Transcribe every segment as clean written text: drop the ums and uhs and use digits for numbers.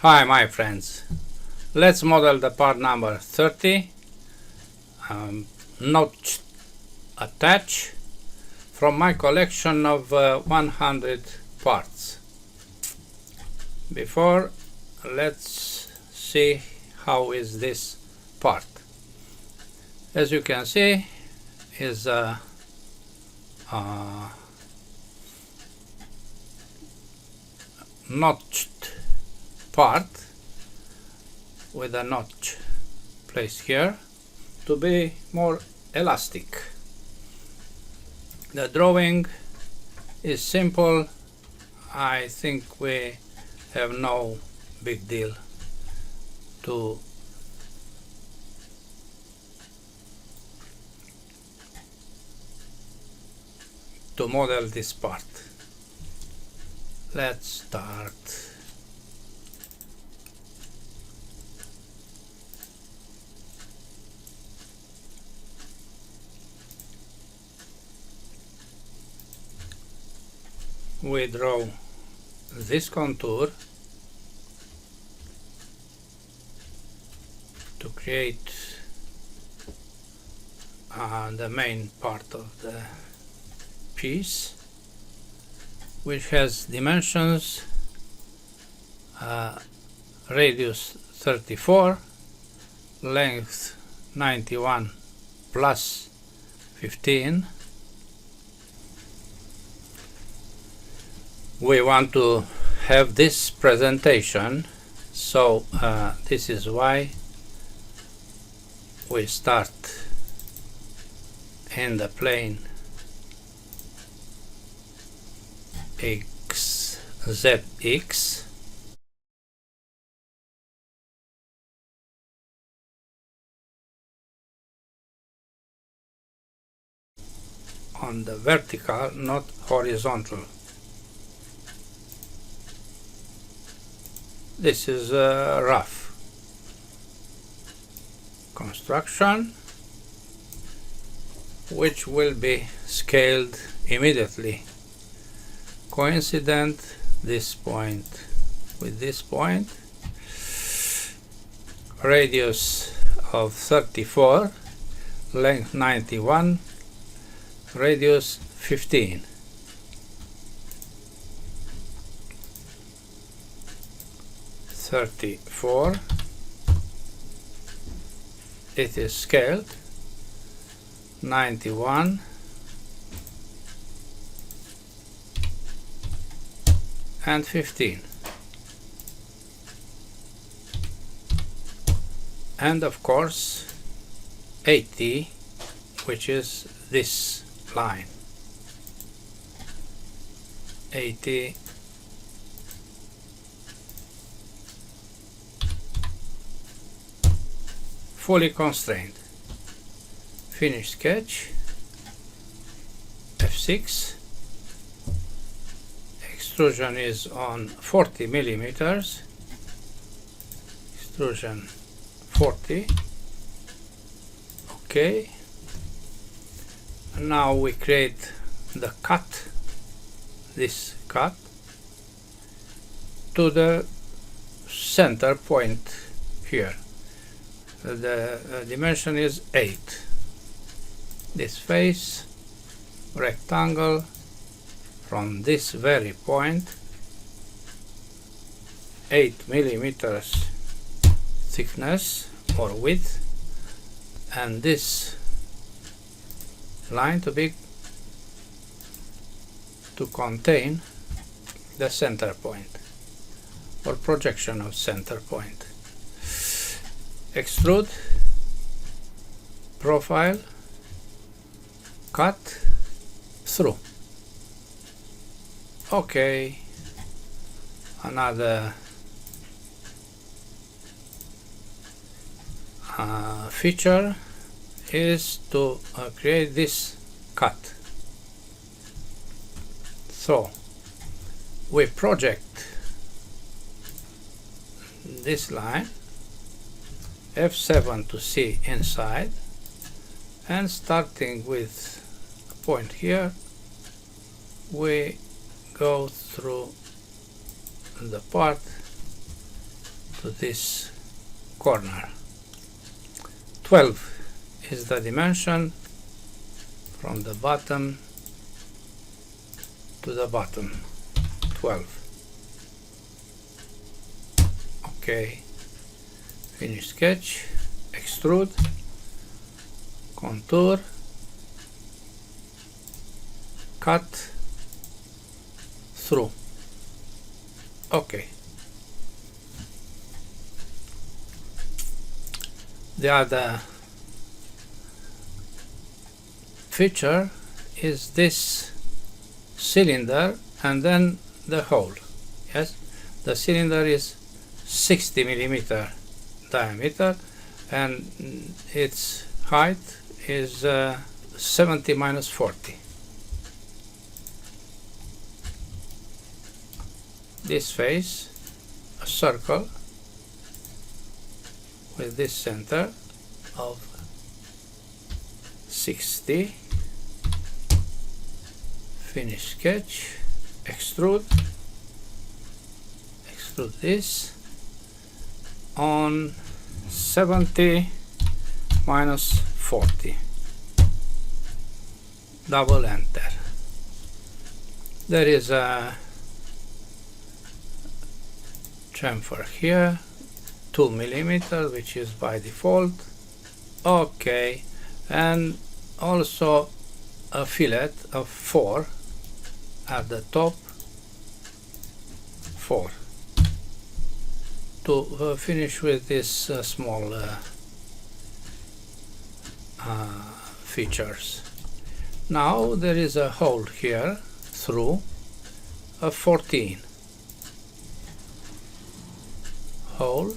Hi my friends, let's model the part number 30, notch attach from my collection of 100 parts. Before, let's see how is this part. As you can see, is a notched part with a notch placed here to be more elastic. The drawing is simple. I think we have no big deal to model this part. Let's start. We draw this contour to create the main part of the piece, which has dimensions radius 34, length 91 plus 15. We want to have this presentation, so this is why we start in the plane ZX. On the vertical, not horizontal. This is a rough construction which will be scaled immediately, coincident this point with this point. Radius of 34, length 91, radius 15. It is scaled 91 and 15, and of course 80, which is this line. 80 fully constrained. Finish sketch. F6. Extrusion is on 40 millimeters. Extrusion 40. Okay. And now we create the cut. This cut to the center point here. The dimension is 8. This face, rectangle, from this very point, 8 millimeters thickness or width, and this line to contain the center point or projection of center point. Extrude, profile, cut, through. Okay, another feature is to create this cut. So we project this line, F7 to see inside, and starting with a point here, we go through the part to this corner. 12 is the dimension from the bottom to the bottom. 12. Okay, finish sketch, extrude, contour, cut, through. Okay. The other feature is this cylinder and then the hole. Yes, the cylinder is 60 millimeter diameter and its height is 70 minus 40. This face, a circle with this center of 60. Finish sketch, extrude this on 70 minus 40. Double enter. There is a chamfer here, 2 millimeter, which is by default. Okay, and also a fillet of 4 at the top, 4, to finish with this small features. Now there is a hole here through a 14 hole,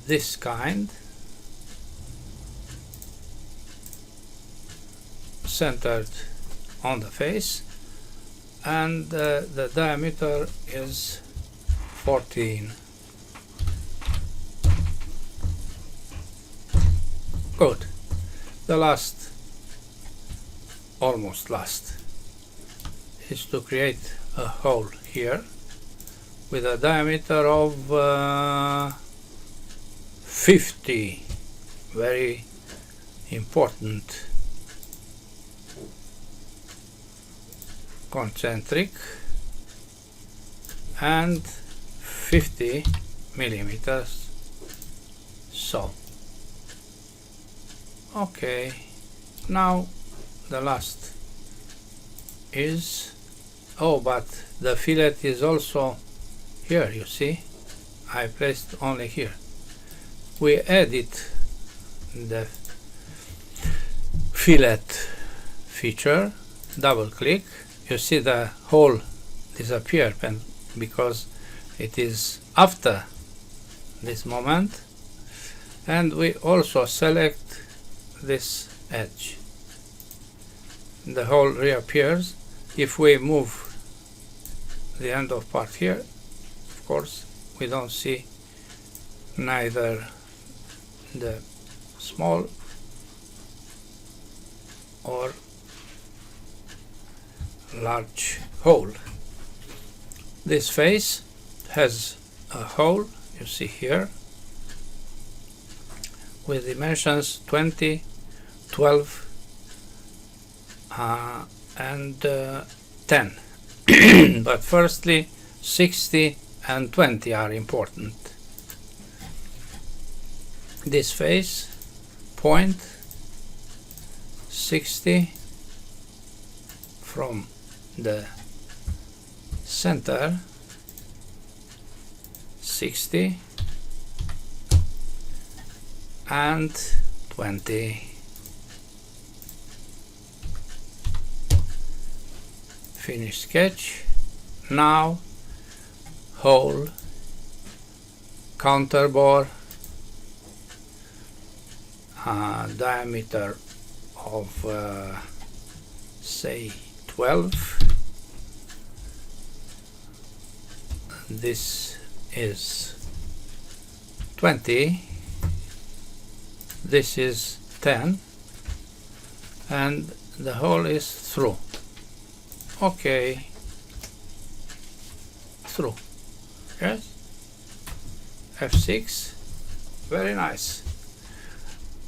this kind, centered on the face, and the diameter is 14. Good. The last, almost last, is to create a hole here with a diameter of 50. Very important. Concentric and 50 millimeters. So, okay, now the last is, oh, but the fillet is also here, you see, I placed only here. We edit the fillet feature, double click, you see the hole disappear because it is after this moment, and we also select this edge. The hole reappears. If we move the end of part here, of course we don't see neither the small or large hole. This face has a hole, you see here, with dimensions 20, 12 and 10. But firstly 60 and 20 are important. This face, point 60 from the center, 60 and 20. Finish sketch. Now hole, counter bore, diameter of say 12. This is 20. This is 10, and the hole is through. Okay, through. Yes, F6. Very nice.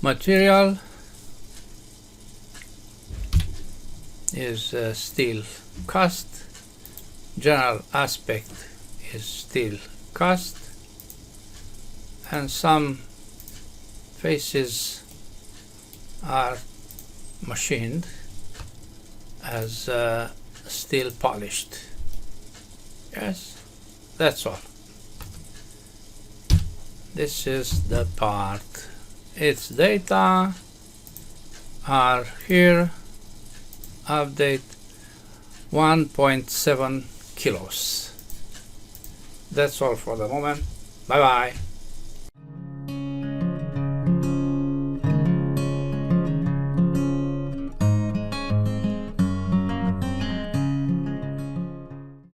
Material is steel cast. General aspect is steel cast, and some faces are machined as steel polished. Yes, that's all. This is the part. Its data are here. Update 1.7 kilos. That's all for the moment. Bye bye.